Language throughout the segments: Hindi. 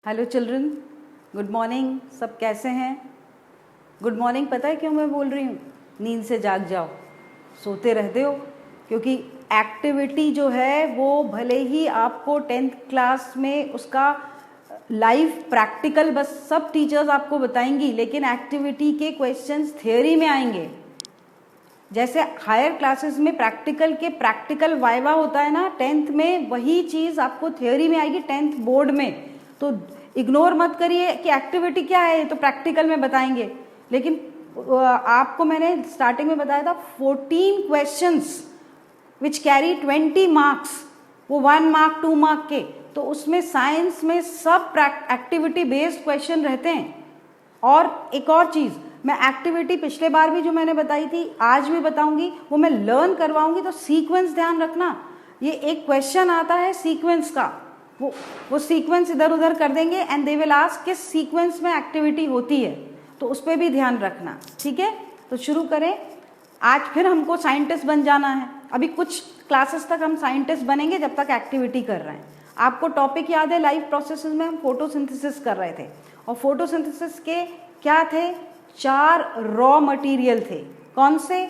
Hello children, good morning. सब कैसे हैं? गुड मॉर्निंग पता है क्यों मैं बोल रही हूँ? नींद से जाग जाओ, सोते रहते हो। क्योंकि एक्टिविटी जो है वो भले ही आपको 10th क्लास में उसका लाइव प्रैक्टिकल बस सब टीचर्स आपको बताएंगी, लेकिन एक्टिविटी के क्वेश्चंस थियोरी में आएंगे। जैसे हायर क्लासेस में प्रैक्टिकल वाइवा होता है ना 10th में, वही चीज़ आपको थियोरी में आएगी 10th बोर्ड में। तो इग्नोर मत करिए कि एक्टिविटी क्या है, ये तो प्रैक्टिकल में बताएंगे। लेकिन आपको मैंने स्टार्टिंग में बताया था 14 क्वेश्चंस विच कैरी 20 मार्क्स, वो 1 मार्क 2 मार्क के। तो उसमें साइंस में सब एक्टिविटी बेस्ड क्वेश्चन रहते हैं। और एक और चीज़, मैं एक्टिविटी पिछले बार भी जो मैंने बताई थी आज भी बताऊंगी, वो मैं लर्न करवाऊंगी। तो सीक्वेंस ध्यान रखना, ये एक क्वेश्चन आता है सीक्वेंस का, वो सीक्वेंस इधर उधर कर देंगे एंड दे विल आस्क किस सीक्वेंस में एक्टिविटी होती है, तो उस पर भी ध्यान रखना। ठीक है, तो शुरू करें। आज फिर हमको साइंटिस्ट बन जाना है। अभी कुछ क्लासेस तक हम साइंटिस्ट बनेंगे जब तक एक्टिविटी कर रहे हैं। आपको टॉपिक याद है, लाइव प्रोसेसेस में हम फोटोसिंथेसिस कर रहे थे, और फोटोसिंथेसिस के क्या थे? 4 रॉ मटेरियल थे। कौन से?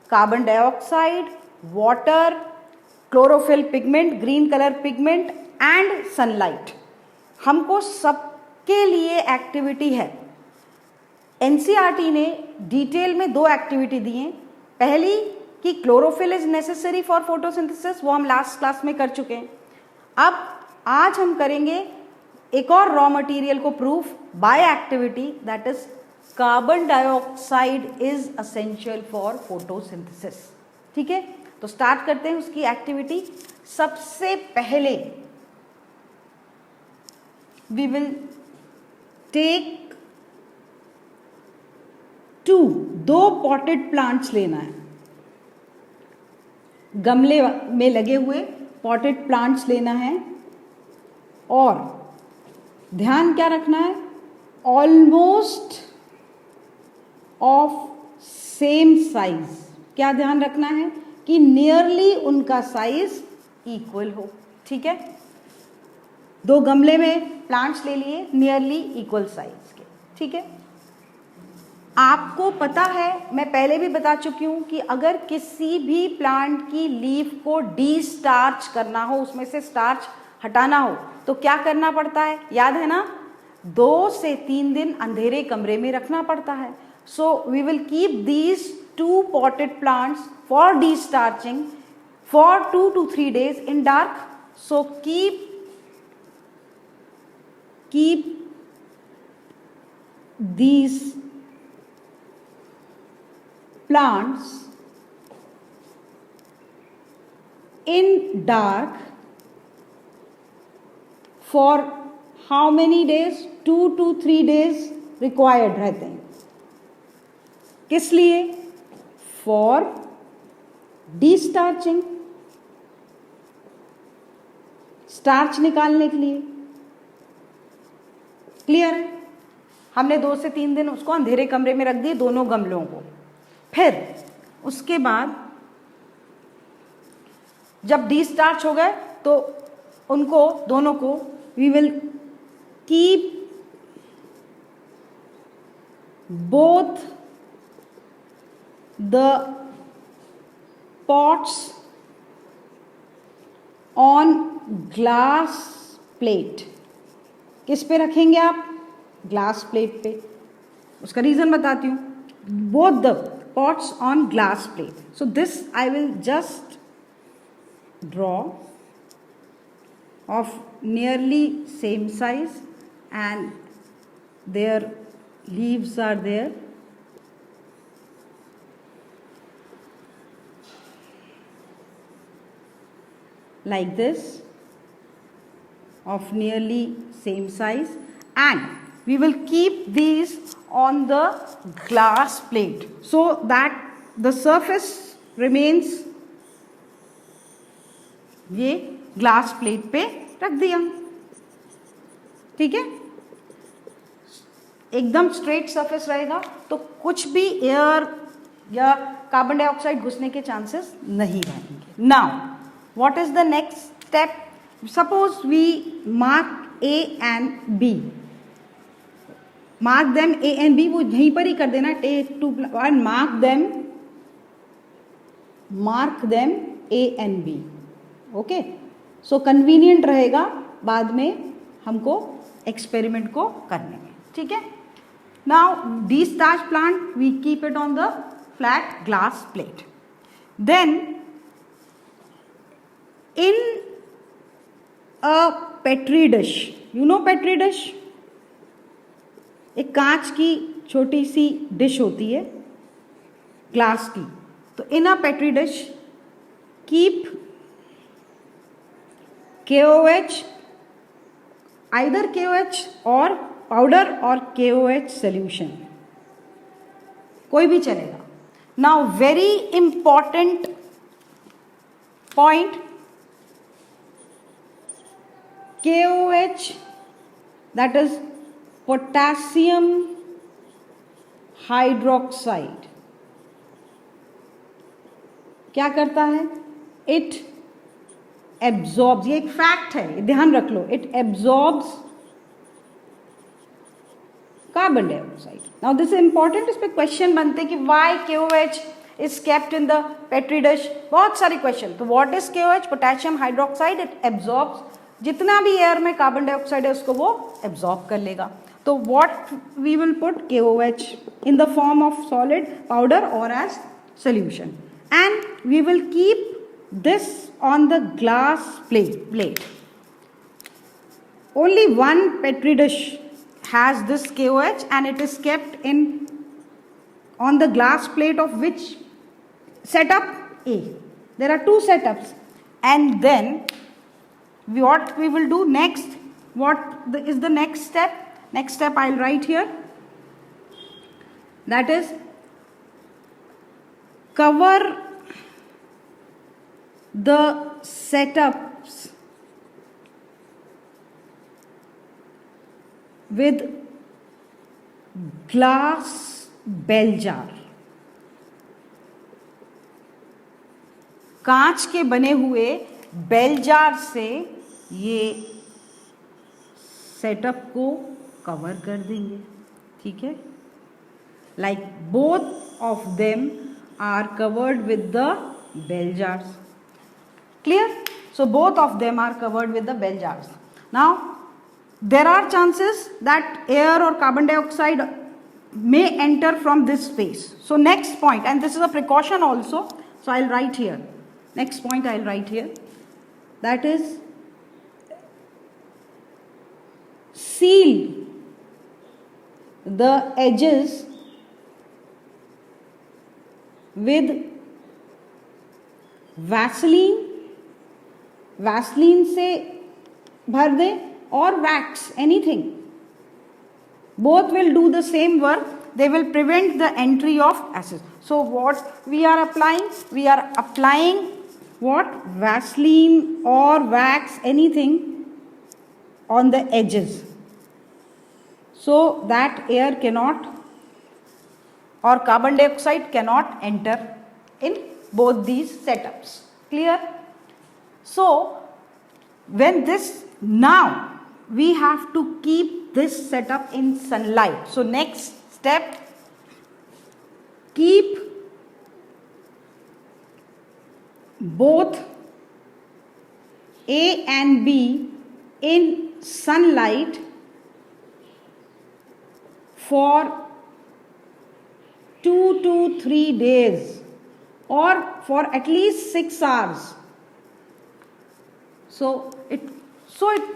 Carbon dioxide, water, chlorophyll pigment, green colour pigment and sunlight. हमको सबके लिए एक्टिविटी है। एनसीईआरटी ने डिटेल में 2 एक्टिविटी दी हैं। पहली कि chlorophyll is necessary for photosynthesis, वो हम लास्ट क्लास में कर चुके हैं। अब आज हम करेंगे एक और रॉ मटेरियल को proof by activity, that is carbon dioxide is essential for photosynthesis. ठीक है, तो स्टार्ट करते हैं उसकी एक्टिविटी। सबसे पहले we will take 2 potted plants लेना है। गमले में लगे हुए पॉटेड प्लांट्स लेना है, और ध्यान क्या रखना है? Almost of same size. क्या ध्यान रखना है? कि नियरली उनका साइज इक्वल हो। ठीक है, 2 गमले में प्लांट्स ले लिए नियरली इक्वल साइज के। ठीक है, आपको पता है, मैं पहले भी बता चुकी हूं कि अगर किसी भी प्लांट की लीफ को डीस्टार्च करना हो, उसमें से स्टार्च हटाना हो, तो क्या करना पड़ता है? याद है ना? 2 से 3 दिन अंधेरे कमरे में रखना पड़ता है। So we will keep these 2 potted plants for destarching for 2 to 3 days in dark. So keep these plants in dark for how many days? 2 to 3 days required रहते हैं। किस लिए? For destarching, स्टार्च निकालने के लिए। क्लियर है? हमने 2 से 3 दिन उसको अंधेरे कमरे में रख दिए, दोनों गमलों को। फिर उसके बाद जब डिस्टार्च हो गए तो उनको दोनों को we will keep both the pots on glass plate. किस पे रखेंगे आप? ग्लास प्लेट पे। उसका रीजन बताती हूँ। Both the pots on glass plate. So this I will just draw of nearly same size and their leaves are there. Like this, of nearly same size, and we will keep these on the glass plate so that the surface remains। ये ग्लास प्लेट पे रख दिया। ठीक है, एकदम स्ट्रेट सरफेस रहेगा तो कुछ भी एयर या कार्बन डाइऑक्साइड घुसने के चांसेस नहीं रहेंगे। Now what is the next step? Suppose we mark A and B. Mark them A and B, वो यहीं पर ही कर देना. Take 2 and mark them A and B. Okay. So convenient रहेगा बाद में हमको एक्सपेरिमेंट को करने में. ठीक है. Now D-starch plant we keep it on the flat glass plate. Then in a petri dish, you know petri dish, एक कांच की छोटी सी डिश होती है ग्लास की. तो in a petri dish keep KOH, either KOH और पाउडर और KOH solution, कोई भी चलेगा. Now very important point, KOH, that is potassium hydroxide, क्या करता है? इट एब्जॉर्ब्स, ये एक फैक्ट है, ध्यान रख लो. It absorbs carbon dioxide. Now this is important. इस पे क्वेश्चन बनते हैं कि why KOH is kept in the petri dish. बहुत सारे क्वेश्चन. तो what is KOH? Potassium hydroxide. It absorbs, जितना भी एयर में कार्बन डाइऑक्साइड है उसको वो एब्जॉर्ब कर लेगा. तो what we will put? KOH in the form of solid, powder और as solution, and we will keep this on the glass plate. Only one petri dish has this KOH and it is kept in on the glass plate of which setup? A. There are two setups. And then what we will do next? What is the next step? Next step I'll write here. That is, cover the setups with glass bell jar. कांच के बने हुए बेल जार से ये सेटअप को कवर कर देंगे. ठीक है. Like both of them are covered with the bell jars. Clear? So both of them are covered with the bell jars. Now there are chances that air or carbon dioxide may enter from this space. So next point, and this is a precaution also, so I'll write here. Next point I'll write here. That is, seal the edges with Vaseline. Vaseline से भर दें और wax, anything. Both will do the same work. They will prevent the entry of acids. So what we are applying? We are applying what? Vaseline or wax, anything on the edges, so that air cannot or carbon dioxide cannot enter in both these setups. Clear? So when this, now we have to keep this setup in sunlight. So next step, keep both A and B in sunlight for 2 to 3 days or for at least 6 hours. So it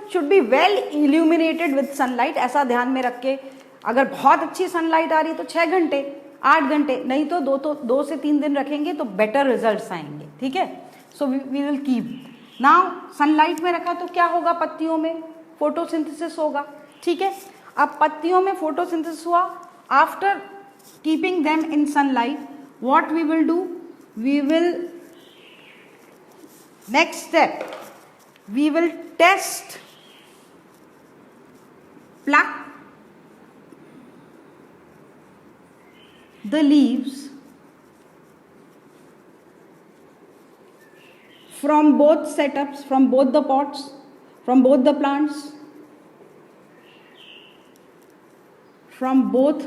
should be well illuminated with sunlight. ऐसा ध्यान में रख के, अगर बहुत अच्छी सनलाइट आ रही है तो 6 घंटे 8 घंटे, नहीं तो 2 से 3 दिन रखेंगे तो बेटर रिजल्ट्स आएंगे. ठीक है. So we will keep. Now sunlight में रखा तो क्या होगा? पत्तियों में फोटोसिंथेसिस होगा. ठीक है. अब पत्तियों में फोटोसिंथेसिस हुआ. After keeping them in sunlight, what we will do? We will, next step, we will test, pluck the leaves from both setups, from both the pots, from both the plants, from both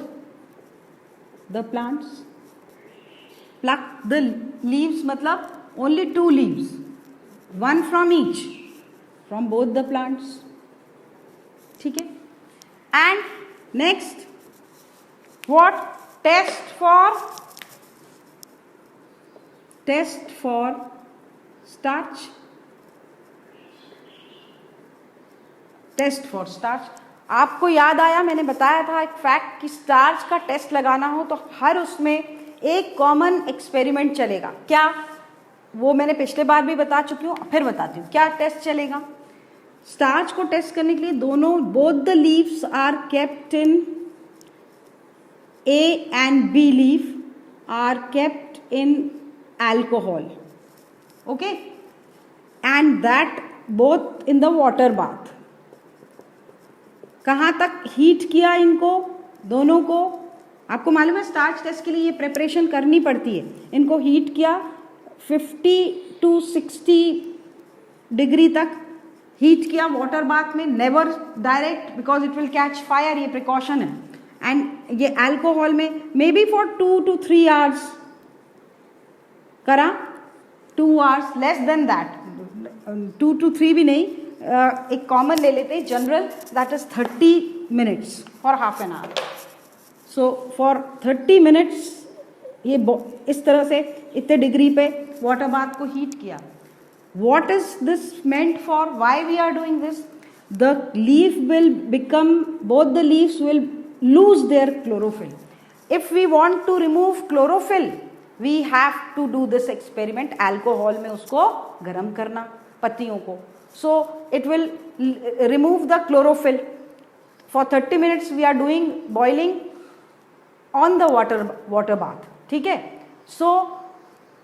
the plants. Pluck the leaves मतलब only 2 leaves, 1 from each, from both the plants. ठीक है. And next, what? Test for starch. Test for starch. आपको याद आया, मैंने बताया था एक फैक्ट कि स्टार्च का टेस्ट लगाना हो तो हर उसमें एक कॉमन एक्सपेरिमेंट चलेगा. क्या? वो मैंने पिछले बार भी बता चुकी हूँ, फिर बताती हूँ क्या टेस्ट चलेगा. स्टार्च को टेस्ट करने के लिए both the leaves are kept in A and B leaf are kept in alcohol, okay, and that both in the water bath. कहाँ तक हीट किया इनको दोनों को? आपको मालूम है स्टार्च टेस्ट के लिए ये प्रिपरेशन करनी पड़ती है. इनको हीट किया 50 to 60 डिग्री तक हीट किया वाटर बाथ में. Never direct because it will catch fire, ये प्रिकॉशन है. एंड ये अल्कोहल में may be for 2 to 3 hours करा. 2 hours, less than that, 2 to 3 भी नहीं. एक कॉमन ले लेते हैं general, that is 30 minutes for half an hour. So for 30 minutes ये इस तरह से इतने डिग्री पे वाटर बाथ को हीट किया. What is this meant for? Why we are doing this? The leaf will become, both the leaves will lose their chlorophyll. If we want to remove chlorophyll, we have to do this experiment. Alcohol में उसको गर्म करना पत्तियों को. So it will remove the chlorophyll. For 30 minutes we are doing boiling on the water bath. ठीक है. So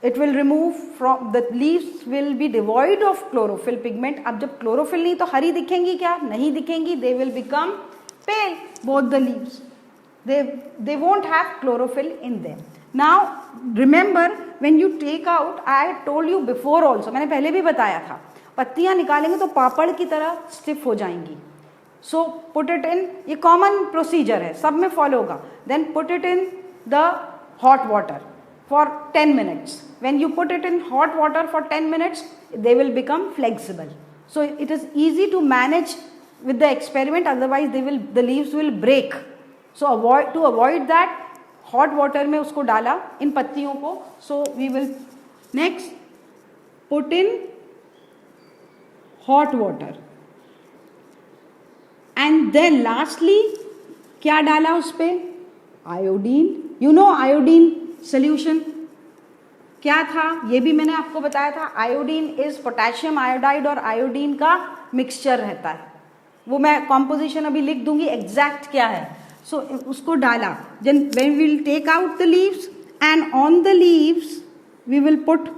it will remove from the leaves will be devoid of chlorophyll pigment. अब जब chlorophyll नहीं तो हरी दिखेंगी क्या? नहीं दिखेंगी. They will become pale, both the leaves. They won't have chlorophyll in them. Now remember, when you take out, I told you before also, मैंने पहले भी बताया था, पत्तियां निकालेंगे तो पापड़ की तरह स्टिफ हो जाएंगी. So put it in, ये कॉमन प्रोसीजर है, सब में फॉलो होगा. Then put it in the hot water for 10 minutes. When you put it in hot water for 10 minutes, they will become flexible. So it is easy to manage with the experiment, otherwise the leaves will break. So to avoid that, hot water में उसको डाला इन पत्तियों को. So we will next put in hot water, and then lastly क्या डाला उस पे? Iodine. You know iodine solution क्या था? ये भी मैंने आपको बताया था. आयोडीन इज पोटेशियम आयोडाइड और आयोडीन का मिक्सचर रहता है. वो मैं कॉम्पोजिशन अभी लिख दूंगी एग्जैक्ट क्या है. सो उसको डाला. Then when we will take out the leaves, and on the leaves we will put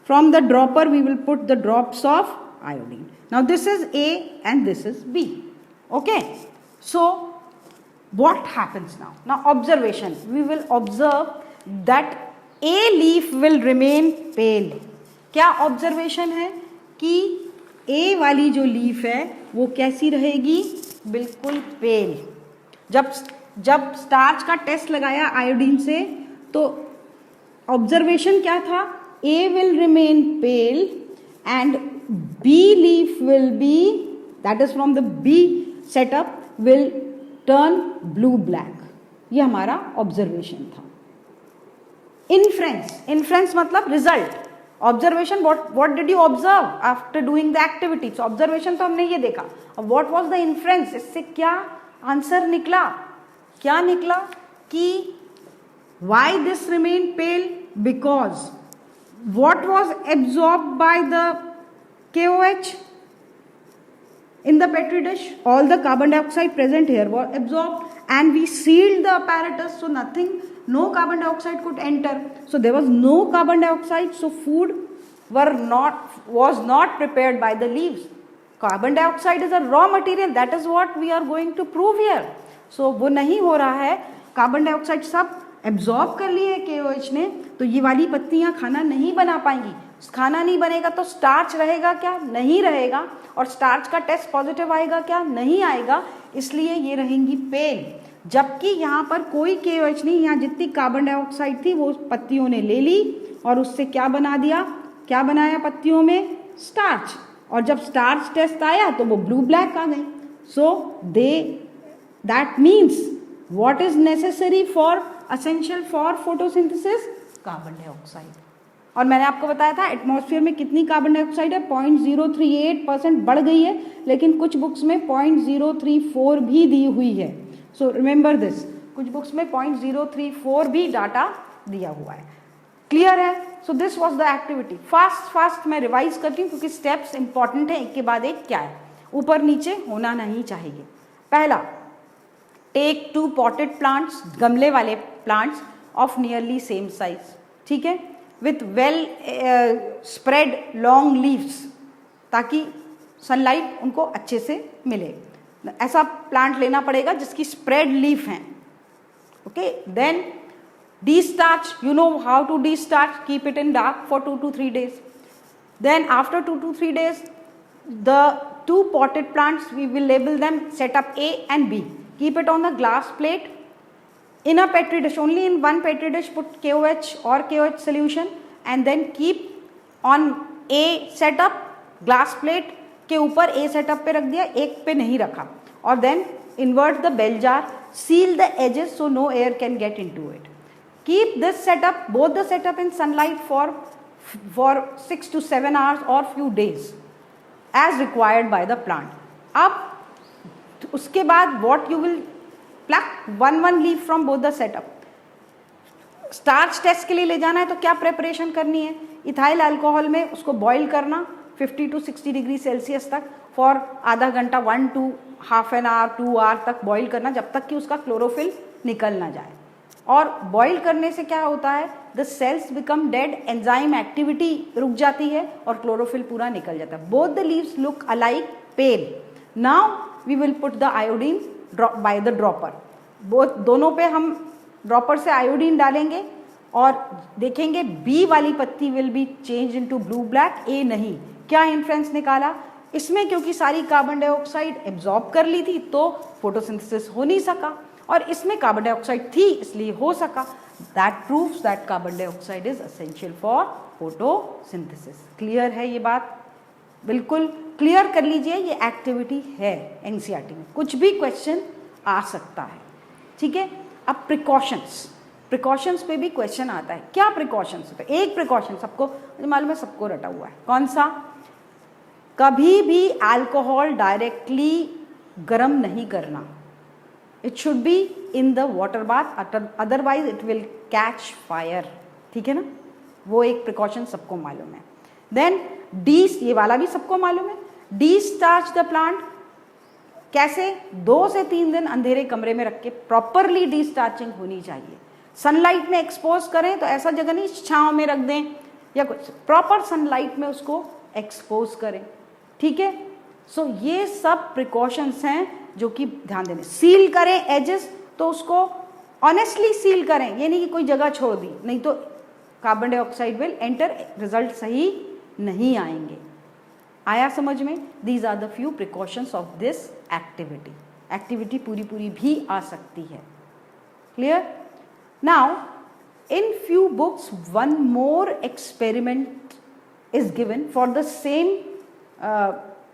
from the dropper we will put the drops of iodine. Now this is A and this is B. Okay. So what happens now? Now observation, we will observe that a leaf will remain pale. क्या ऑब्जर्वेशन है कि A वाली जो लीफ है वो कैसी रहेगी? बिल्कुल पेल. जब स्टार्च का टेस्ट लगाया आयोडीन से तो ऑब्जर्वेशन क्या था? A will remain pale and B leaf will be, that is from the B setup, will turn blue black. ये हमारा ऑब्जर्वेशन था. इन्फ्रेंस मतलब result. Observation, what did you observe after doing the activity? So observation तो हमने ये देखा. अब what was the inference? इससे क्या आंसर निकला? क्या निकला कि why this remained pale? Because what was absorbed by the KOH in the petri dish? All the carbon dioxide present here was absorbed, and we sealed the apparatus, so no carbon dioxide could enter. So there was no carbon dioxide, so food was not prepared by the leaves. Carbon dioxide is a raw material. That is what we are going to prove here. So वो नहीं हो रहा है. कार्बन डाइऑक्साइड सब एब्जॉर्ब कर लिए है KOH ने, तो ये वाली पत्तियां खाना नहीं बना पाएंगी. खाना नहीं बनेगा तो स्टार्च रहेगा क्या? नहीं रहेगा. और स्टार्च का टेस्ट पॉजिटिव आएगा क्या? नहीं आएगा. इसलिए ये रहेंगी पेल. जबकि यहाँ पर कोई KOH नहीं, यहाँ जितनी कार्बन डाइऑक्साइड थी वो पत्तियों ने ले ली और उससे क्या बना दिया, क्या बनाया पत्तियों में, स्टार्च। और जब स्टार्च टेस्ट आया तो वो ब्लू ब्लैक आ गई। So that means what is necessary for essential for photosynthesis, carbon dioxide. और मैंने आपको बताया था एटमॉस्फेयर में कितनी कार्बन डाइऑक्साइड है, 0.038% बढ़ गई है, लेकिन कुछ बुक्स में 0.034 भी दी हुई है। सो रिमेंबर दिस, कुछ बुक्स में 0.034 भी डाटा दिया हुआ है। क्लियर है? So this was the activity. Fast मैं रिवाइज करती हूँ क्योंकि स्टेप्स इंपॉर्टेंट है, एक के बाद एक क्या है, ऊपर नीचे होना नहीं चाहिए। पहला, टेक 2 पॉटेड प्लांट्स, गमले वाले plants of nearly same size, ठीक है, with well spread long leaves, ताकि सनलाइट उनको अच्छे से मिले। ऐसा प्लांट लेना पड़ेगा जिसकी स्प्रेड लीफ हैं। Okay, then de-starch, you know how to de-starch, keep it in dark for 2 to 3 days. Then after 2 to 3 days, the 2 potted plants, we will label them setup A and B. Keep it on the glass plate in a petri dish. Only in one petri dish put KOH or KOH solution and then keep on A setup, glass plate के ऊपर A setup पे रख दिया, एक पे नहीं रखा, और then invert the bell jar, seal the edges so no air can get into it. Keep this setup, both the setup in sunlight for 6 to 7 hours or few days as required by the plant. अब उसके बाद what you will pluck one leaf from both the setup. Starch test के लिए ले जाना है तो क्या प्रेपरेशन करनी है, इथाइल अल्कोहल में उसको बॉईल करना 50 to 60 डिग्री सेल्सियस तक फॉर आधा घंटा, 1 to half an hour 2 hour तक बॉईल करना, जब तक कि उसका क्लोरोफिल निकल ना जाए। और बॉईल करने से क्या होता है, the cells become dead, enzyme activity रुक जाती है और क्लोरोफिल पूरा निकल जाता है। Both the leaves look alike pale. Now we will put the iodine by the dropper. दोनों पे हम ड्रॉपर से आयोडीन डालेंगे और देखेंगे बी वाली पत्ती will be change into blue black, A नहीं। क्या इन्फ्लुएंस निकाला इसमें, क्योंकि सारी कार्बन डाइऑक्साइड एब्जॉर्ब कर ली थी तो फोटोसिंथेसिस हो नहीं सका, और इसमें कार्बन डाइऑक्साइड थी इसलिए हो सका। That proves that carbon dioxide is essential for photosynthesis. Clear है ये बात? बिल्कुल क्लियर कर लीजिए, ये एक्टिविटी है एनसीईआरटी में, कुछ भी क्वेश्चन आ सकता है, ठीक है। अब प्रिकॉशंस पे भी क्वेश्चन आता है। क्या प्रिकॉशंस पे? एक प्रिकॉशन सबको मुझे मालूम है, सबको रटा हुआ है, कौन सा? कभी भी अल्कोहल डायरेक्टली गर्म नहीं करना। It should be in the water bath, otherwise it will catch fire, ठीक है ना। वो एक प्रिकॉशन सबको मालूम है। देन ये वाला भी सबको मालूम है, de-starch द प्लांट। कैसे? 2 से 3 दिन अंधेरे कमरे में रख के प्रॉपरली de-starching होनी चाहिए। सनलाइट में एक्सपोज करें तो ऐसा जगह नहीं छांव में रख दें या कुछ, प्रॉपर सनलाइट में उसको एक्सपोज करें, ठीक है। सो ये सब प्रिकॉशंस हैं जो कि ध्यान देने। सील करें एजेस, तो उसको ऑनेस्टली सील करें, ये नहीं कि कोई जगह छोड़ दी, नहीं तो carbon dioxide will enter, result सही नहीं आएंगे। आया समझ में? These are the few precautions of this activity. Activity पूरी भी आ सकती है। Clear? Now in few books one more experiment is given for the same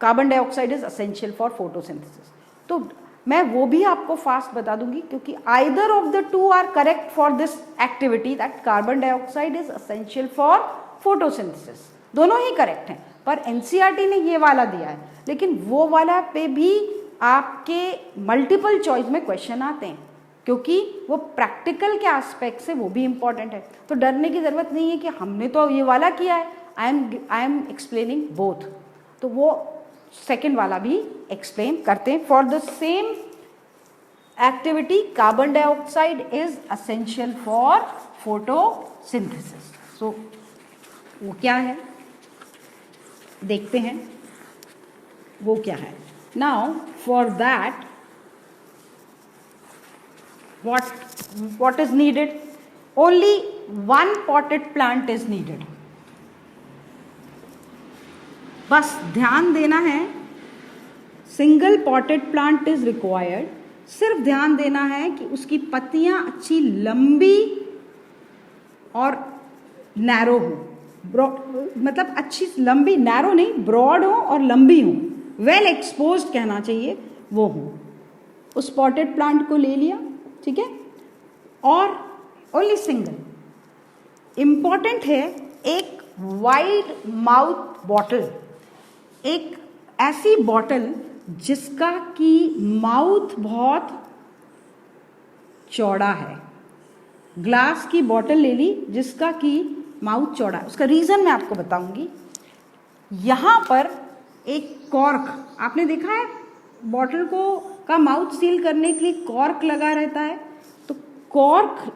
carbon dioxide is essential for photosynthesis. तो मैं वो भी आपको फास्ट बता दूंगी, क्योंकि either of the two are correct for this activity, that carbon dioxide is essential for photosynthesis. दोनों ही करेक्ट हैं, पर एनसीईआरटी ने ये वाला दिया है, लेकिन वो वाला पे भी आपके मल्टीपल चॉइस में क्वेश्चन आते हैं, क्योंकि वो प्रैक्टिकल के एस्पेक्ट से वो भी इंपॉर्टेंट है। तो डरने की जरूरत नहीं है कि हमने तो ये वाला किया है, आई एम एक्सप्लेनिंग बोथ। तो वो सेकेंड वाला भी एक्सप्लेन करते हैं। For the same activity carbon dioxide is essential for photosynthesis. So वो क्या है देखते हैं, वो क्या है। Now for that what is needed? Only 1 potted plant is needed. बस ध्यान देना है, single potted plant is required, सिर्फ ध्यान देना है कि उसकी पत्तियां अच्छी लंबी और नैरो हो, मतलब अच्छी लंबी, नैरो नहीं, ब्रॉड हो और लंबी हो, वेल एक्सपोज्ड कहना चाहिए वो हो। उस पॉटेड प्लांट को ले लिया, ठीक है, और ओनली सिंगल इंपॉर्टेंट है एक वाइड माउथ बॉटल, एक ऐसी बॉटल जिसका कि माउथ बहुत चौड़ा है। ग्लास की बॉटल ले ली जिसका कि माउथ चौड़ा है। उसका रीज़न मैं आपको बताऊंगी। यहाँ पर एक कॉर्क, आपने देखा है बॉटल को का माउथ सील करने के लिए कॉर्क लगा रहता है, तो कॉर्क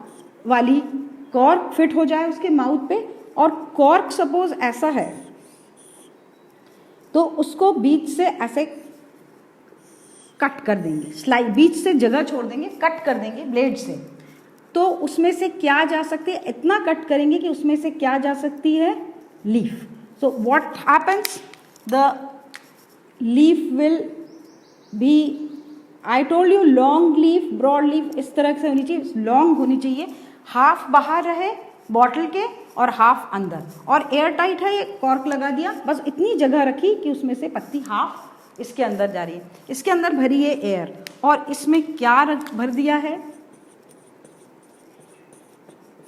फिट हो जाए उसके माउथ पे, और कॉर्क सपोज ऐसा है तो उसको बीच से ऐसे कट कर देंगे, बीच से जगह छोड़ देंगे, कट कर देंगे ब्लेड से, तो उसमें से क्या जा सकती है, इतना कट करेंगे कि उसमें से क्या जा सकती है, leaf. So what happens, the leaf will be, I told you long leaf, broad leaf इस तरह से होनी चाहिए, लॉन्ग होनी चाहिए, हाफ बाहर रहे बॉटल के और हाफ अंदर, और एयर टाइट है, ये कॉर्क लगा दिया, बस इतनी जगह रखी कि उसमें से पत्ती हाफ इसके अंदर जा रही है, इसके अंदर भरी है एयर, और इसमें क्या भर दिया है,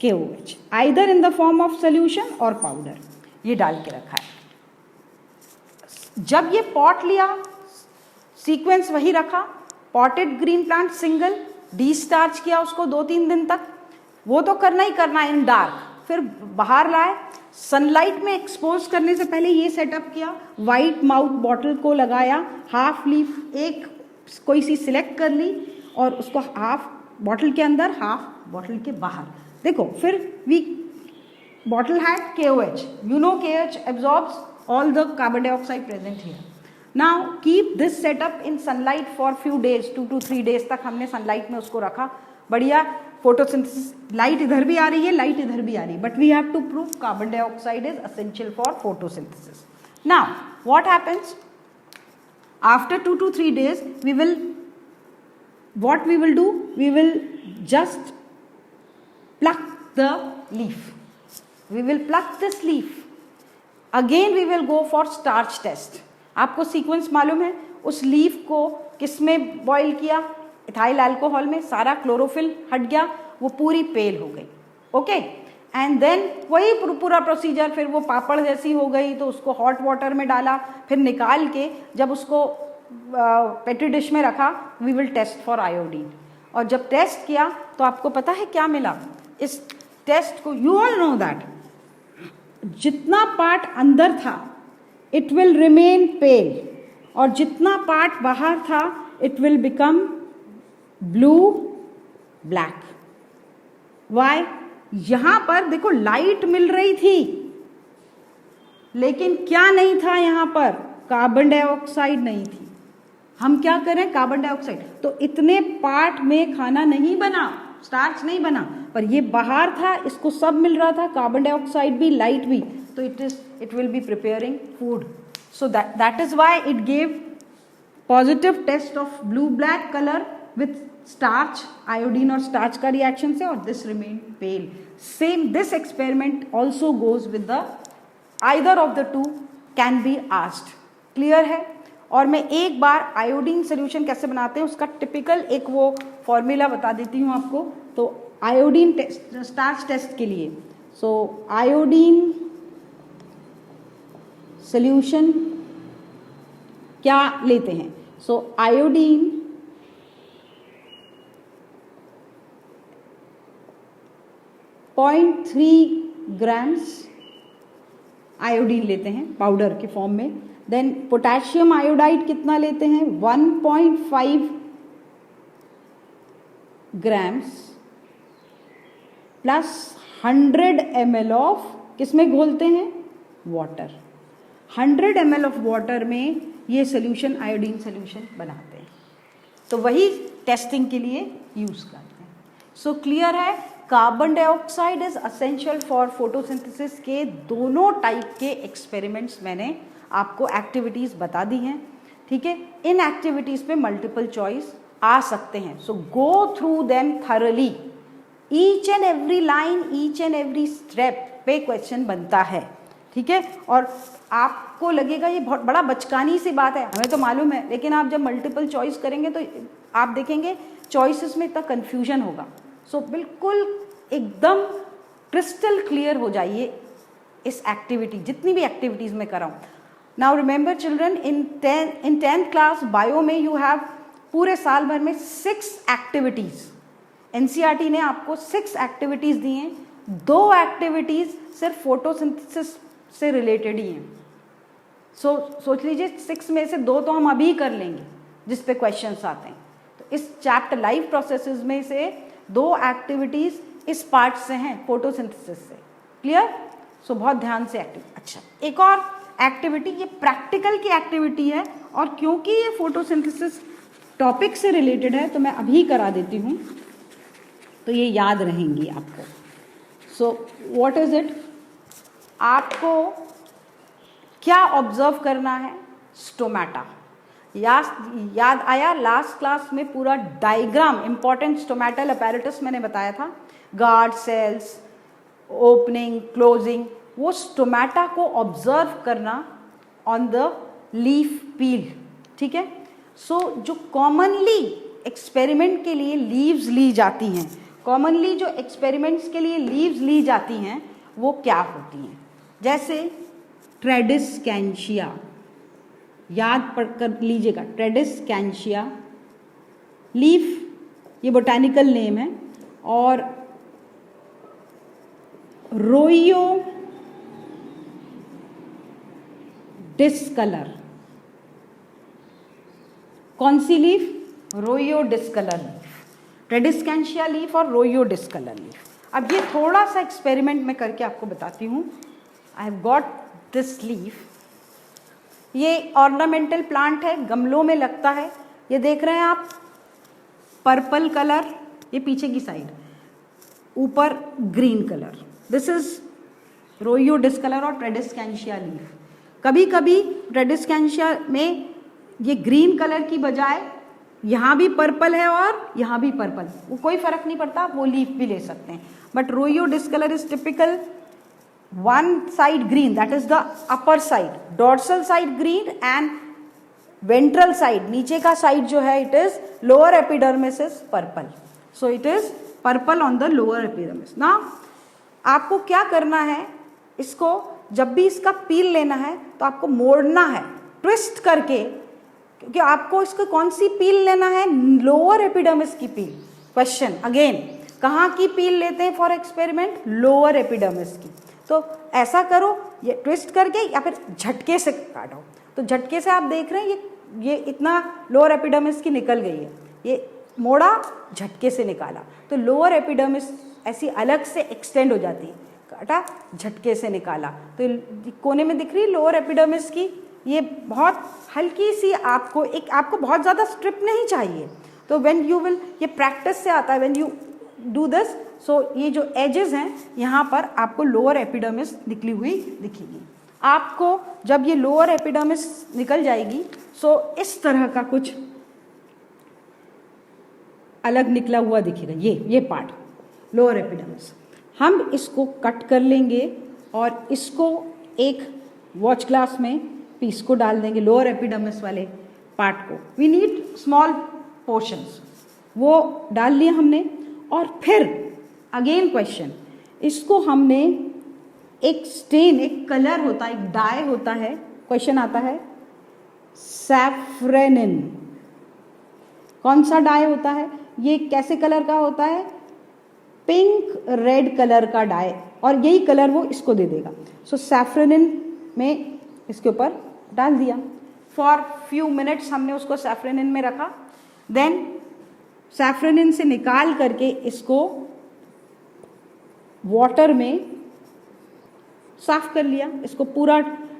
KOH, either in the form of solution और पाउडर, ये डाल के रखा है। जब ये पॉट लिया, सीक्वेंस वही रखा, पॉटेड ग्रीन प्लांट सिंगल, डिस्टार्च किया उसको 2-3 दिन तक, वो तो करना ही करना इन डार्क, फिर बाहर लाए, सनलाइट में एक्सपोज करने से पहले ये सेटअप किया, वाइट माउथ बॉटल को लगाया, हाफ लीफ एक कोई सी सिलेक्ट कर ली और उसको हाफ बॉटल के अंदर हाफ बॉटल के बाहर। देखो फिर we bottle had KOH, you know KOH absorbs all the carbon dioxide present here. Now keep this setup in sunlight for few days, 2 to 3 days तक हमने सनलाइट में उसको रखा, बढ़िया फोटोसिंथेसिस, लाइट इधर भी आ रही है, लाइट इधर भी आ रही है, but we have to prove carbon dioxide is essential for photosynthesis. Now what happens after 2 to 3 days, what we will do, we will just pluck the leaf, we will pluck this leaf, again we will go for starch test। आपको सीक्वेंस मालूम है, उस लीफ को किसमें बॉईल किया, इथाइल अल्कोहल में, सारा क्लोरोफिल हट गया, वो पूरी पेल हो गई, ओके, एंड देन वही पूरा प्रोसीजर, फिर वो पापड़ जैसी हो गई तो उसको हॉट वाटर में डाला, फिर निकाल के जब उसको पेट्री डिश में रखा, we will test for iodine, और जब टेस्ट किया तो आपको पता है क्या मिला इस टेस्ट को, यू ऑल नो दैट जितना पार्ट अंदर था इट विल रिमेन पेल, और जितना पार्ट बाहर था it will become blue black. Why? यहां पर देखो लाइट मिल रही थी, लेकिन क्या नहीं था यहां पर, कार्बन डाइऑक्साइड नहीं थी। हम क्या करें, कार्बन डाइऑक्साइड, तो इतने पार्ट में खाना नहीं बना, स्टार्च नहीं बना, पर ये बाहर था, इसको सब मिल रहा था, कार्बन डाइऑक्साइड भी, लाइट भी, तो it will be preparing food. So that is why it gave positive test of blue black colour with starch, iodine और स्टार्च का रिएक्शन से, और this remain pale. Same this experiment also goes with the either of the two can be asked. Clear है? और मैं एक बार आयोडीन सोल्यूशन कैसे बनाते हैं उसका टिपिकल एक वो फॉर्मूला बता देती हूँ आपको। तो आयोडीन टेस्ट, स्टार्च टेस्ट के लिए, सो आयोडीन सोल्यूशन क्या लेते हैं, सो आयोडीन 0.3 ग्राम्स आयोडीन लेते हैं पाउडर के फॉर्म में। देन पोटेशियम आयोडाइड कितना लेते हैं, 1.5 ग्राम्स प्लस 100 ml ऑफ, किसमें घोलते हैं, वाटर। 100 ml ऑफ वाटर में ये सोल्यूशन, आयोडीन सोल्यूशन बनाते हैं, तो वही टेस्टिंग के लिए यूज करते हैं। सो क्लियर है, carbon dioxide is essential for photosynthesis के दोनों टाइप के एक्सपेरिमेंट्स मैंने आपको एक्टिविटीज़ बता दी हैं, ठीक है। इन एक्टिविटीज़ पे मल्टीपल चॉइस आ सकते हैं. So go through them thoroughly. Each and every line, each and every step पे क्वेश्चन बनता है. ठीक है. और आपको लगेगा ये बहुत बड़ा बचकानी सी बात है, हमें तो मालूम है, लेकिन आप जब मल्टीपल चॉइस करेंगे तो आप देखेंगे चॉइसेस में इतना कन्फ्यूजन होगा. सो बिल्कुल एकदम क्रिस्टल क्लियर हो जाइए इस एक्टिविटी, जितनी भी एक्टिविटीज में कराऊं. नाउ रिमेंबर चिल्ड्रन, इन 10th क्लास बायो में यू हैव पूरे साल भर में 6 एक्टिविटीज. एनसीईआरटी ने आपको 6 एक्टिविटीज दी हैं. 2 एक्टिविटीज सिर्फ फोटोसिंथेसिस से रिलेटेड ही हैं. सोच लीजिए 6 में से 2 तो हम अभी कर लेंगे जिस पे क्वेश्चंस आते हैं. तो इस चैप्टर लाइफ प्रोसेसेस में से 2 एक्टिविटीज इस पार्ट से हैं, फोटोसिंथेसिस से. क्लियर. सो बहुत ध्यान से एक्टिविटी. अच्छा, एक और एक्टिविटी, ये प्रैक्टिकल की एक्टिविटी है और क्योंकि ये फोटोसिंथेसिस टॉपिक से रिलेटेड है तो मैं अभी करा देती हूँ, तो ये याद रहेंगी आपको. सो व्हाट इज इट, आपको क्या ऑब्जर्व करना है? स्टोमेटा. याद आया? लास्ट क्लास में पूरा डायग्राम, इंपॉर्टेंट स्टोमेटल अपैरेटस मैंने बताया था. गार्ड सेल्स, ओपनिंग, क्लोजिंग, वो स्टोमेटा को ऑब्जर्व करना ऑन द लीफ पील. ठीक है. सो जो कॉमनली एक्सपेरिमेंट के लिए लीव्स ली जाती हैं, कॉमनली जो एक्सपेरिमेंट्स के लिए लीव्स ली जाती हैं वो क्या होती हैं? जैसे ट्रेडिस्कैंशिया, याद पढ़ कर लीजिएगा. ट्रेडिस्कैंशिया लीफ, ये बोटैनिकल नेम है. और रोइयो डिस्कलर, कौन सी leaf? Rhoeo discolor leaf. Tradescantia leaf और रोइयो डिस्कलर लीफ. अब ये थोड़ा सा एक्सपेरिमेंट में करके आपको बताती हूँ. I have got this leaf. ये ऑर्नामेंटल प्लांट है, गमलों में लगता है. ये देख रहे हैं आप, पर्पल कलर, ये पीछे की साइड, ऊपर green colour. This is Rhoeo discolor और ट्रेडिस्कैंशिया लीफ. कभी कभी ट्रेडिस्कैंशिया में ये ग्रीन कलर की बजाय यहाँ भी पर्पल है और यहाँ भी पर्पल, वो कोई फर्क नहीं पड़ता, आप वो लीफ भी ले सकते हैं. But Rhoeo discolor is typical one side green, that is the upper side, dorsal side green and ventral side, नीचे का साइड जो है it is lower epidermis is purple. So it is purple on the lower epidermis. ना आपको क्या करना है, इसको जब भी इसका पील लेना है तो आपको मोड़ना है ट्विस्ट करके, क्योंकि आपको इसको कौन सी पील लेना है? लोअर एपिडर्मिस की पील. क्वेश्चन अगेन, कहाँ की पील लेते हैं फॉर एक्सपेरिमेंट? लोअर एपिडर्मिस की. तो ऐसा करो, ये ट्विस्ट करके या फिर झटके से काटो. तो झटके से आप देख रहे हैं ये इतना लोअर एपिडर्मिस की निकल गई है. ये मोड़ा, झटके से निकाला, तो लोअर एपिडर्मिस ऐसी अलग से एक्सटेंड हो जाती है. काटा, झटके से निकाला, तो कोने में दिख रही है लोअर एपिडर्मिस की. ये बहुत हल्की सी, आपको बहुत ज़्यादा स्ट्रिप नहीं चाहिए. तो व्हेन यू विल, ये प्रैक्टिस से आता है, व्हेन यू डू दिस. सो ये जो एजेस हैं यहाँ पर आपको लोअर एपिडर्मिस निकली हुई दिखेगी. आपको जब ये लोअर एपिडर्मिस निकल जाएगी, सो इस तरह का कुछ अलग निकला हुआ दिखेगा. ये पार्ट लोअर एपिडर्मिस. हम इसको कट कर लेंगे और इसको एक वॉच ग्लास में पीस को डाल देंगे, लोअर एपिडर्मिस वाले पार्ट को. वी नीड स्मॉल पोर्शंस, वो डाल लिया हमने. और फिर अगेन क्वेश्चन, इसको हमने एक स्टेन, एक कलर होता है, एक डाई होता है. क्वेश्चन आता है सैफ्रेनिन, कौन सा डाई होता है? ये कैसे कलर का होता है? पिंक रेड कलर का डाई, और यही कलर वो इसको दे देगा. सो सैफ्रेनिन में इसके ऊपर डाल दिया. फॉर फ्यू मिनट्स हमने उसको सैफ्रेनिन में रखा. देन सैफ्रेनिन से निकाल करके इसको वाटर में साफ कर लिया. इसको पूरा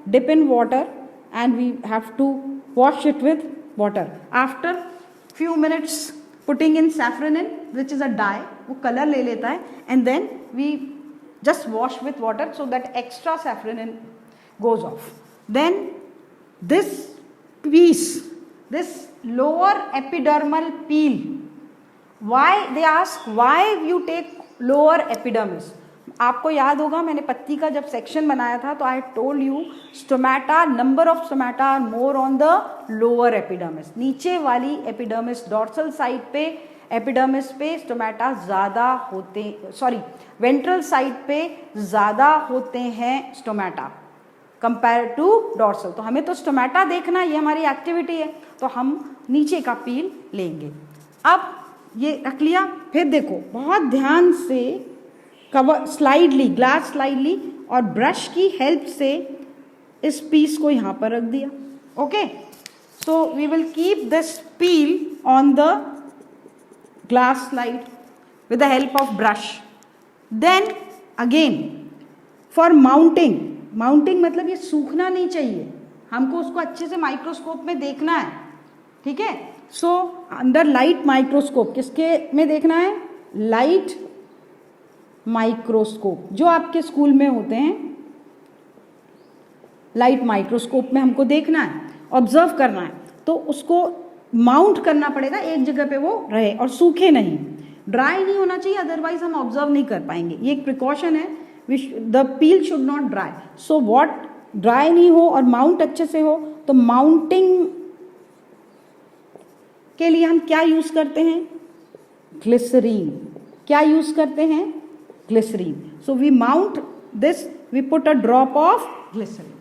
dip in water and we have to wash it with water. After few minutes putting in safranin which is a dye, वो कलर ले लेता है, and then we just wash with water so that extra safranin goes off. Then this piece this lower epidermal peel. Why they ask why you take lower epidermis? आपको याद होगा मैंने पत्ती का जब सेक्शन बनाया था तो I told you stomata, number of stomata are more on the lower epidermis. नीचे वाली एपिडर्मिस डॉर्सल साइड पे एपिडर्मिस पे स्टोमेटा ज़्यादा होते, सॉरी वेंट्रल साइड पे ज़्यादा होते हैं स्टोमेटा कंपेयर टू डॉर्सल. तो हमें तो स्टोमेटा देखना, ये हमारी एक्टिविटी है, तो हम नीचे का पील लेंगे. अब ये रख लिया. फिर देखो बहुत ध्यान से कवर स्लाइडली, ग्लास स्लाइडली और ब्रश की हेल्प से इस पीस को यहाँ पर रख दिया. Okay, so we will keep this peel on the glass slide with the help of brush. Then again for mounting, mounting मतलब ये सूखना नहीं चाहिए, हमको उसको अच्छे से माइक्रोस्कोप में देखना है. ठीक है, सो अंडर लाइट माइक्रोस्कोप, किसके में देखना है? लाइट माइक्रोस्कोप जो आपके स्कूल में होते हैं, लाइट माइक्रोस्कोप में हमको देखना है, ऑब्जर्व करना है. तो उसको माउंट करना पड़ेगा, एक जगह पे वो रहे और सूखे नहीं, ड्राई नहीं होना चाहिए, अदरवाइज हम ऑब्जर्व नहीं कर पाएंगे. ये एक प्रिकॉशन है, the peel should not dry. So what, dry नहीं हो और माउंट अच्छे से हो. तो माउंटिंग के लिए हम क्या यूज करते हैं? ग्लिसरीन. क्या यूज करते हैं? Glycerine. So we mount this, we put a drop of glycerine.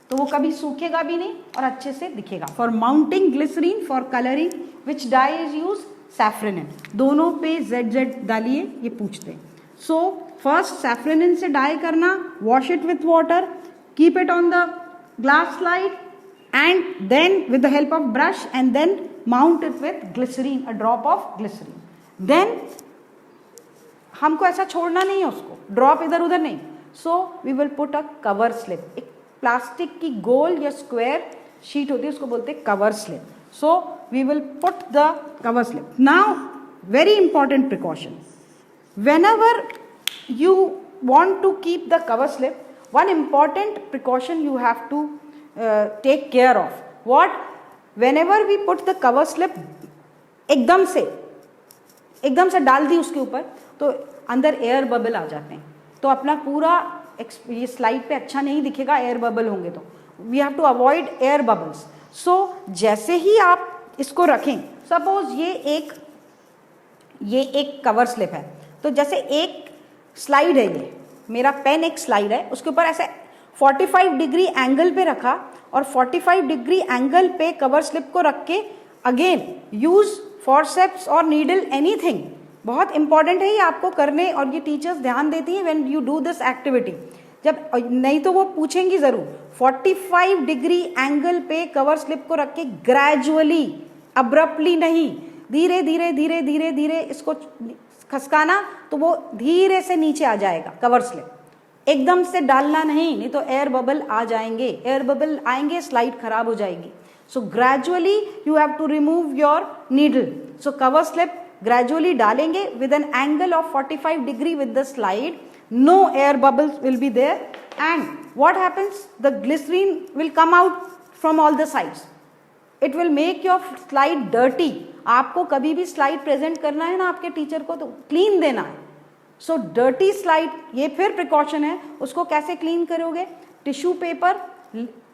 तो वो कभी सूखेगा भी नहीं और अच्छे से दिखेगा. For mounting glycerine, for colouring which dye is use? Safranin. दोनों पे ZZ डालिए, ये पूछते हैं. सो फर्स्ट सैफ्रनिन से डाई करना, wash it with water, keep it on the glass slide and then with the help of brush and then mount it with glycerine, a drop of glycerine. Then हमको ऐसा छोड़ना नहीं है उसको, ड्रॉप इधर उधर नहीं. So we will put a cover slip. एक प्लास्टिक की गोल या स्क्वायर शीट होती है, उसको बोलते हैं cover slip. So we will put the cover slip. Now very important precaution, whenever you want to keep the cover slip, one important precaution you have to take care of. What? Whenever we put the cover slip, एकदम से डाल दी उसके ऊपर तो अंदर एयर बबल आ जाते हैं, तो अपना पूरा ये स्लाइड पे अच्छा नहीं दिखेगा, एयर बबल होंगे. तो we have to avoid air bubbles. So जैसे ही आप इसको रखें, सपोज ये एक कवर स्लिप है, तो जैसे एक स्लाइड है, ये मेरा पेन एक स्लाइड है, उसके ऊपर ऐसे 45 डिग्री एंगल पे रखा और 45 डिग्री एंगल पे कवर स्लिप को रख के अगेन यूज फॉरसेप्स और नीडल, एनीथिंग. बहुत इंपॉर्टेंट है ये आपको करने, और ये टीचर्स ध्यान देती हैं when you do this activity. जब नहीं तो वो पूछेंगी जरूर. 45 डिग्री एंगल पे कवर स्लिप को रख के ग्रेजुअली, अब्रप्टली नहीं, धीरे धीरे धीरे धीरे धीरे इसको खसकाना, तो वो धीरे से नीचे आ जाएगा कवर स्लिप. एकदम से डालना नहीं तो एयर बबल आ जाएंगे, एयर बबल आएंगे, स्लाइड खराब हो जाएगी. So gradually you have to remove your needle. So cover slip gradually डालेंगे with an angle of 45 degree with the slide. No air bubbles will be there and what happens, the glycerine will come out from all the sides. It will make your slide dirty. आपको कभी भी स्लाइड प्रेजेंट करना है ना आपके टीचर को, तो क्लीन देना है. सो डर्टी स्लाइड, ये फिर प्रिकॉशन है. उसको कैसे क्लीन करोगे? टिश्यू पेपर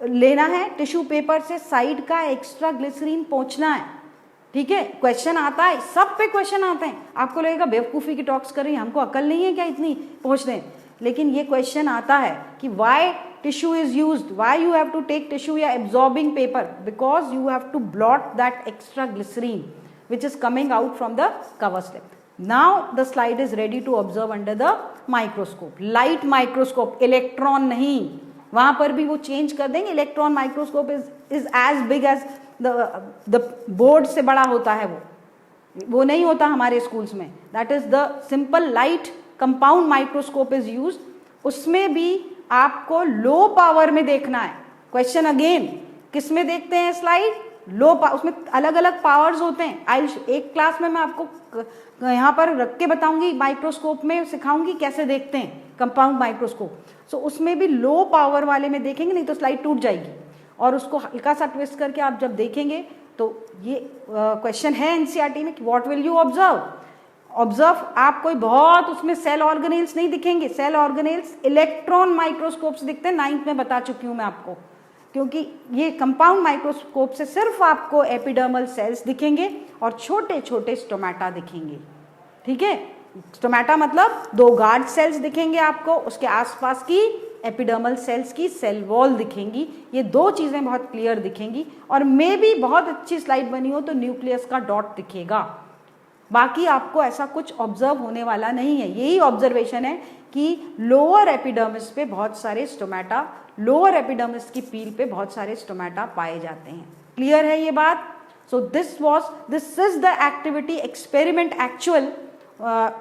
लेना है, टिश्यू पेपर से साइड का एक्स्ट्रा ग्लिसरीन पोंछना है. ठीक है, क्वेश्चन आता है, सब पे क्वेश्चन आते हैं. आपको लगेगा बेवकूफ़ी की टॉक्स कर रही है, हमको अकल नहीं है क्या इतनी पहुँच रहे हैं, लेकिन ये क्वेश्चन आता है कि why tissue is used, why you have to take tissue या absorbing paper, because you have to blot that extra glycerine which is coming out from the cover slip. Now the slide is ready to observe under the microscope. Light microscope, electron नहीं, वहां पर भी वो चेंज कर देंगे. Electron microscope is as big as the board से बड़ा होता है, वो नहीं होता हमारे स्कूल्स में. That is the simple light compound microscope is used. उसमें भी आपको लो पावर में देखना है. क्वेश्चन अगेन, किस में देखते हैं स्लाइड? Low power. उसमें अलग अलग पावर्स होते हैं. एक क्लास में मैं आपको यहाँ पर रख के बताऊंगी, माइक्रोस्कोप में सिखाऊंगी कैसे देखते हैं कंपाउंड माइक्रोस्कोप. सो उसमें भी लो पावर वाले में देखेंगे, नहीं तो स्लाइड टूट जाएगी. और उसको हल्का सा ट्विस्ट करके आप जब देखेंगे तो ये क्वेश्चन है एनसीईआरटी में कि what will you observe. Observe आप कोई बहुत उसमें सेल ऑर्गेनेल्स नहीं दिखेंगे, सेल ऑर्गेनेल्स इलेक्ट्रॉन माइक्रोस्कोप से दिखते हैं, 9th में बता चुकी हूँ मैं आपको, क्योंकि ये कंपाउंड माइक्रोस्कोप से सिर्फ आपको एपिडर्मल सेल्स दिखेंगे और छोटे छोटे स्टोमेटा दिखेंगे। ठीक है, स्टोमेटा मतलब 2 गार्ड सेल्स दिखेंगे आपको, उसके आसपास की एपिडर्मल सेल्स की सेल वॉल दिखेंगी। ये 2 चीजें बहुत क्लियर दिखेंगी और मे भी बहुत अच्छी स्लाइड बनी हो तो न्यूक्लियस का डॉट दिखेगा। बाकी आपको ऐसा कुछ ऑब्जर्व होने वाला नहीं है। यही ऑब्जर्वेशन है कि लोअर एपिडर्मिस पे बहुत सारे स्टोमेटा, लोअर एपिडर्मिस की पील पे बहुत सारे स्टोमेटा पाए जाते हैं। क्लियर है ये बात? सो this is the activity experiment actual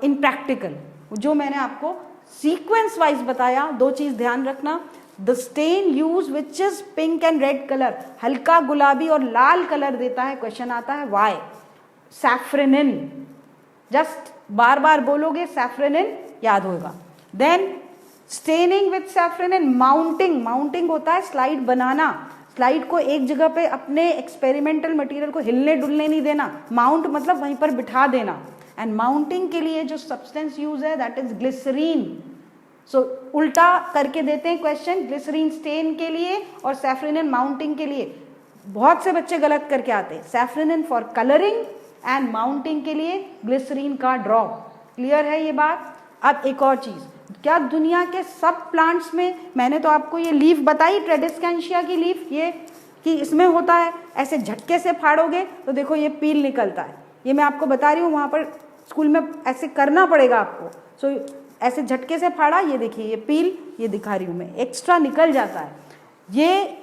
in practical, जो मैंने आपको सीक्वेंस वाइज बताया। 2 चीज ध्यान रखना, the stain use which is pink and red colour, हल्का गुलाबी और लाल कलर देता है। क्वेश्चन आता है वाई? सैफ्रेनिन, जस्ट बार बार बोलोगे सैफ्रेनिन याद होगा। देन स्टेनिंग विथ सैफ्रेनिन, माउंटिंग होता है स्लाइड बनाना, स्लाइड को एक जगह पे अपने एक्सपेरिमेंटल मटेरियल को हिलने डुलने नहीं देना, माउंट मतलब वहीं पर बिठा देना। एंड माउंटिंग के लिए जो सब्सटेंस यूज है दैट इज ग्लिसरीन। सो उल्टा करके देते हैं क्वेश्चन, ग्लिसरीन स्टेन के लिए और सैफ्रेनिन माउंटिंग के लिए। बहुत से बच्चे गलत करके आते हैं, सैफ्रेनिन फॉर कलरिंग एंड माउंटिंग के लिए ग्लिसरीन का ड्रॉप। क्लियर है ये बात? अब एक और चीज, क्या दुनिया के सब प्लांट्स में, मैंने तो आपको ये लीफ बताई ट्रेडिस्कैंशिया की लीफ, ये कि इसमें होता है ऐसे झटके से फाड़ोगे तो देखो ये पील निकलता है। ये मैं आपको बता रही हूँ, वहां पर स्कूल में ऐसे करना पड़ेगा आपको। सो ऐसे झटके से फाड़ा, ये देखिए ये पील, ये दिखा रही हूँ मैं, एक्स्ट्रा निकल जाता है। ये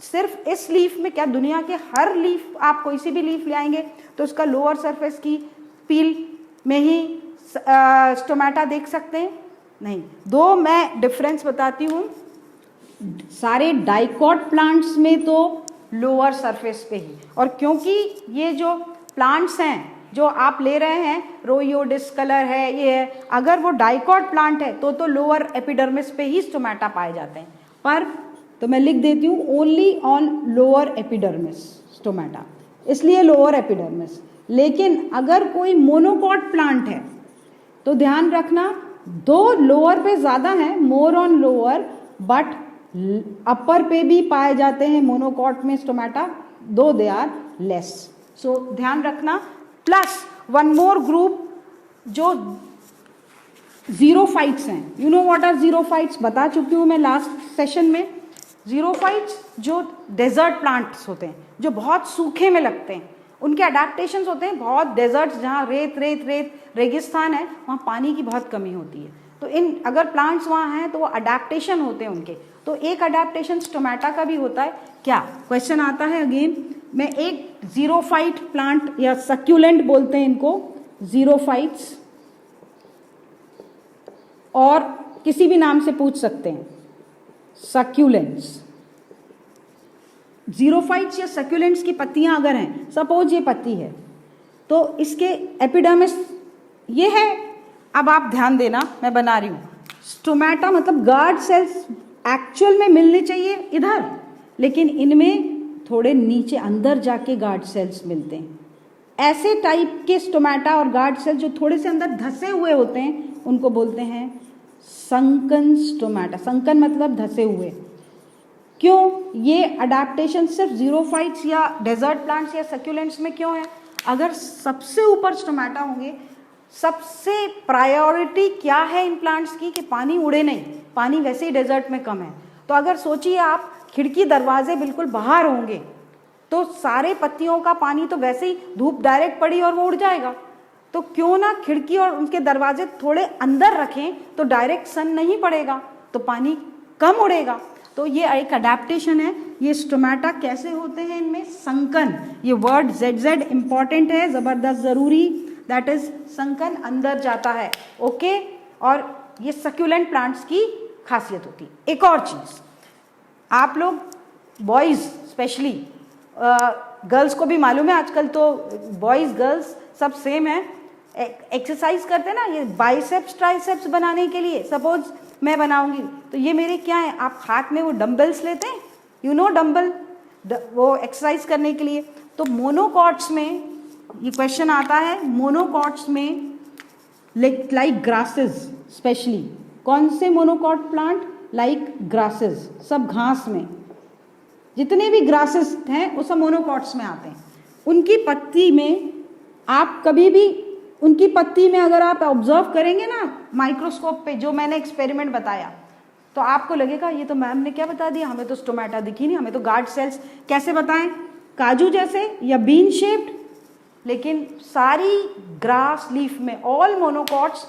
सिर्फ इस लीफ में, क्या दुनिया के हर लीफ, आप कोई सी भी लीफ ले आएंगे तो उसका लोअर सरफेस की पील में ही स्टोमेटा देख सकते हैं? नहीं। 2 मैं डिफरेंस बताती हूँ। सारे डाइकॉट प्लांट्स में तो लोअर सरफेस पे ही, और क्योंकि ये जो प्लांट्स हैं जो आप ले रहे हैं, रोयो डिस्कलर है, ये है, अगर वो डाइकॉट प्लांट है तो लोअर एपिडर्मिस पे ही स्टोमेटा पाए जाते हैं। पर तो मैं लिख देती हूँ only on lower epidermis stomata, इसलिए लोअर एपिडर्मिस। लेकिन अगर कोई मोनोकॉट प्लांट है तो ध्यान रखना, 2 लोअर पे ज्यादा है, मोर ऑन लोअर, बट अपर पे भी पाए जाते हैं मोनोकॉट में स्टोमेटा, दो दे आर लेस। सो ध्यान रखना। प्लस 1 मोर ग्रुप जो जीरोफाइट्स हैं, you know what are xerophytes, बता चुकी हूं मैं लास्ट सेशन में। जीरोफाइट्स जो डेजर्ट प्लांट्स होते हैं, जो बहुत सूखे में लगते हैं, उनके अडेप्टेशंस होते हैं। बहुत डेजर्ट्स जहाँ रेत रेगिस्तान है, वहाँ पानी की बहुत कमी होती है, तो इन अगर प्लांट्स वहाँ हैं तो वो अडेप्टेशन होते हैं उनके। तो एक अडेप्टेशन स्टोमेटा का भी होता है। क्या क्वेश्चन आता है अगेन, मैं एक जीरोफाइट प्लांट या सक्यूलेंट बोलते हैं इनको, जीरोफाइट्स, और किसी भी नाम से पूछ सकते हैं, सक्यूलेंट्स। जीरोफाइट्स या सक्यूलेंट्स की पत्तियां अगर हैं, सपोज ये पत्ती है, तो इसके एपिडर्मिस ये है। अब आप ध्यान देना, मैं बना रही हूं स्टोमेटा, मतलब गार्ड सेल्स एक्चुअल में मिलने चाहिए इधर, लेकिन इनमें थोड़े नीचे अंदर जाके गार्ड सेल्स मिलते हैं। ऐसे टाइप के स्टोमेटा और गार्ड सेल जो थोड़े से अंदर धसे हुए होते हैं, उनको बोलते हैं संकन स्टोमेटा। संकन मतलब धसे हुए। क्यों? ये अडेप्टेशन सिर्फ जीरोफाइट्स या डेजर्ट प्लांट्स या सक्यूलेंट्स में क्यों है? अगर सबसे ऊपर स्टोमेटा होंगे, सबसे प्रायोरिटी क्या है इन प्लांट्स की कि पानी उड़े नहीं, पानी वैसे ही डेजर्ट में कम है। तो अगर सोचिए आप, खिड़की दरवाजे बिल्कुल बाहर होंगे तो सारे पत्तियों का पानी तो वैसे ही, धूप डायरेक्ट पड़ी और वो उड़ जाएगा। तो क्यों ना खिड़की और उनके दरवाजे थोड़े अंदर रखें, तो डायरेक्ट सन नहीं पड़ेगा तो पानी कम उड़ेगा। तो ये एक अडेप्टेशन है। ये स्टोमेटा कैसे होते हैं इनमें? संकन, ये वर्ड ZZ इंपॉर्टेंट है, जबरदस्त जरूरी, दैट इज संकन, अंदर जाता है। ओके, और ये सक्यूलेंट प्लांट्स की खासियत होती है। एक और चीज, आप लोग बॉयज स्पेशली, गर्ल्स को भी मालूम है, आजकल तो बॉयज गर्ल्स सब सेम है, एक्सरसाइज करते हैं ना, ये बाइसेप्स ट्राइसेप्स बनाने के लिए। सपोज मैं बनाऊंगी तो ये मेरे क्या है, आप हाथ में वो डंबल्स लेते हैं, यू नो डंबल, वो एक्सरसाइज करने के लिए। तो मोनोकॉट्स में ये क्वेश्चन आता है, मोनोकॉट्स में लाइक ग्रासेस स्पेशली, कौन से मोनोकॉट प्लांट? लाइक ग्रासेस, सब घास में, जितने भी ग्रासेस हैं वो सब मोनोकॉट्स में आते हैं। उनकी पत्ती में आप कभी भी, उनकी पत्ती में अगर आप ऑब्जर्व करेंगे ना माइक्रोस्कोप पे, जो मैंने एक्सपेरिमेंट बताया, तो आपको लगेगा ये तो मैम ने क्या बता दिया, हमें तो स्टोमेटा दिखी नहीं, हमें तो गार्ड सेल्स कैसे बताएं, काजू जैसे या बीन शेप्ड। लेकिन सारी ग्रास लीफ में all monocots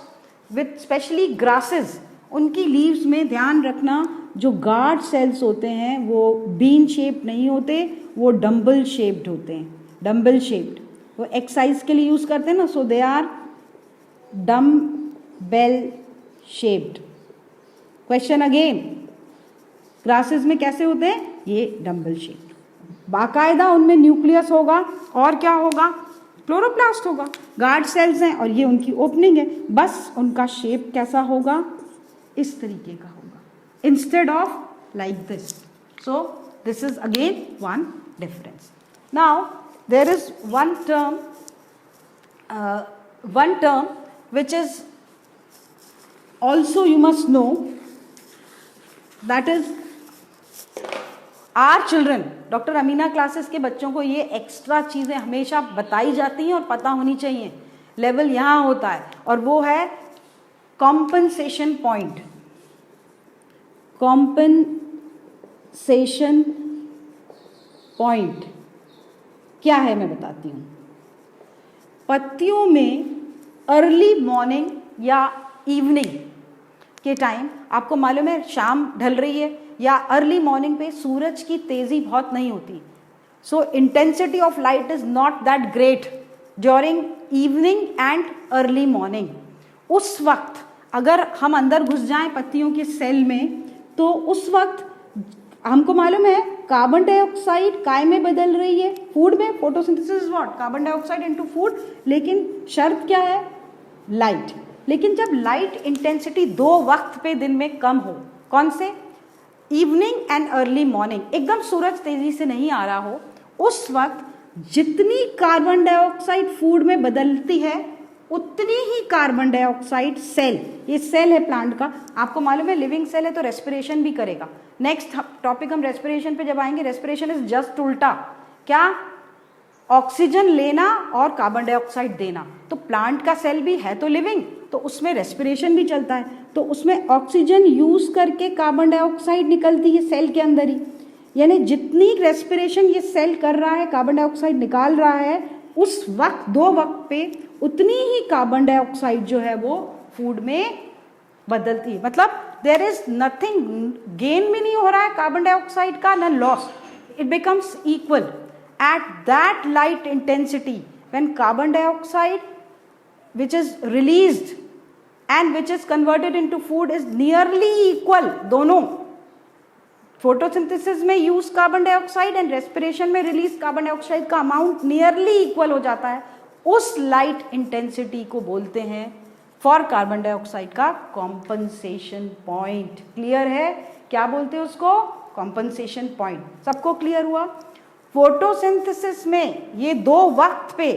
with specially grasses, उनकी लीव्स में ध्यान रखना जो गार्ड सेल्स होते हैं वो बीन शेप्ड नहीं होते, वो डम्बल शेप्ड होते हैं, डम्बल शेप्ड। वो एक्सरसाइज के लिए यूज करते हैं ना, so they are dumbbell shaped. Question again, grasses में कैसे होते हैं? ये डम्बल शेप्ड, बाकायदा उनमें न्यूक्लियस होगा और क्या होगा? क्लोरोप्लास्ट होगा। गार्ड सेल्स हैं और ये उनकी ओपनिंग है, बस उनका शेप कैसा होगा? इस तरीके का होगा, instead of like this. So this is again one difference. Now there is one term which is also you must know, that is our children, doctor Amina classes के बच्चों को ये एक्स्ट्रा चीज़ें हमेशा बताई जाती हैं और पता होनी चाहिए। लेवल यहाँ होता है और वो है कॉम्पनसेशन पॉइंट। कॉम्पनसेशन पॉइंट क्या है मैं बताती हूँ। पत्तियों में अर्ली मॉर्निंग या इवनिंग के टाइम, आपको मालूम है शाम ढल रही है या अर्ली मॉर्निंग पे सूरज की तेज़ी बहुत नहीं होती, सो intensity of light is not that great during evening and early morning. उस वक्त अगर हम अंदर घुस जाएं पत्तियों के सेल में, तो उस वक्त हमको मालूम है कार्बन डाइऑक्साइड काय में बदल रही है? फूड में। Photosynthesis is what? Carbon dioxide into food. लेकिन शर्त क्या है? लाइट। लेकिन जब लाइट इंटेंसिटी दो वक्त पे दिन में कम हो, कौन से? इवनिंग एंड अर्ली मॉर्निंग, एकदम सूरज तेजी से नहीं आ रहा हो, उस वक्त जितनी कार्बन डाइऑक्साइड फूड में बदलती है उतनी ही कार्बन डाइऑक्साइड सेल, ये सेल है प्लांट का, आपको मालूम है लिविंग सेल है तो रेस्पिरेशन भी करेगा। नेक्स्ट टॉपिक हम रेस्पिरेशन पे जब आएंगे, रेस्पिरेशन इज जस्ट उल्टा, क्या? ऑक्सीजन लेना और कार्बन डाइऑक्साइड देना। तो प्लांट का सेल भी है तो लिविंग, तो उसमें रेस्पिरेशन भी चलता है, तो उसमें ऑक्सीजन यूज करके कार्बन डाइऑक्साइड निकलती है सेल के अंदर ही। यानी जितनी रेस्पिरेशन ये सेल कर रहा है, कार्बन डाइऑक्साइड निकाल रहा है, उस वक्त दो वक्त पे उतनी ही कार्बन डाइऑक्साइड जो है वो फूड में बदलती है। मतलब देयर इज नथिंग, गेन भी नहीं हो रहा है कार्बन डाइऑक्साइड का, ना loss, it becomes equal at that light intensity when carbon dioxide which is released and which is converted into food is nearly equal। दोनों फोटोसिंथेसिस में use carbon dioxide and respiration में रिलीज कार्बन डाइऑक्साइड का अमाउंट नियरली इक्वल हो जाता है, उस लाइट इंटेंसिटी को बोलते हैं फॉर कार्बन डाइऑक्साइड का कॉम्पनसेशन पॉइंट। क्लियर है? क्या बोलते हैं उसको? Compensation point. सबको क्लियर हुआ? फोटोसिंथेसिस में ये दो वक्त पे,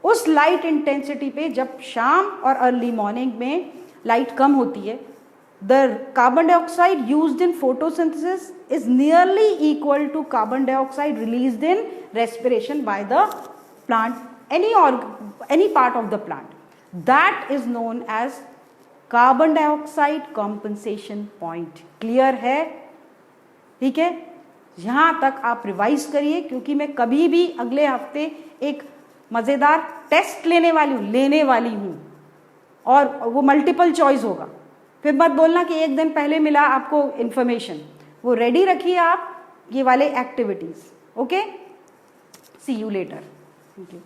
उस लाइट इंटेंसिटी पे जब शाम और अर्ली मॉर्निंग में लाइट कम होती है, the carbon dioxide used in photosynthesis is nearly equal to carbon dioxide released in respiration by the plant, any part of the plant. That is known as carbon dioxide compensation point. Clear है? ठीक है, यहां तक आप रिवाइज करिए, क्योंकि मैं कभी भी अगले हफ्ते एक मजेदार टेस्ट लेने वाली हूं और वो मल्टीपल चॉइस होगा। फिर मत बोलना कि एक दिन पहले मिला आपको इंफॉर्मेशन, वो रेडी रखिए आप ये वाले activities. Okay, see you later. Thank you.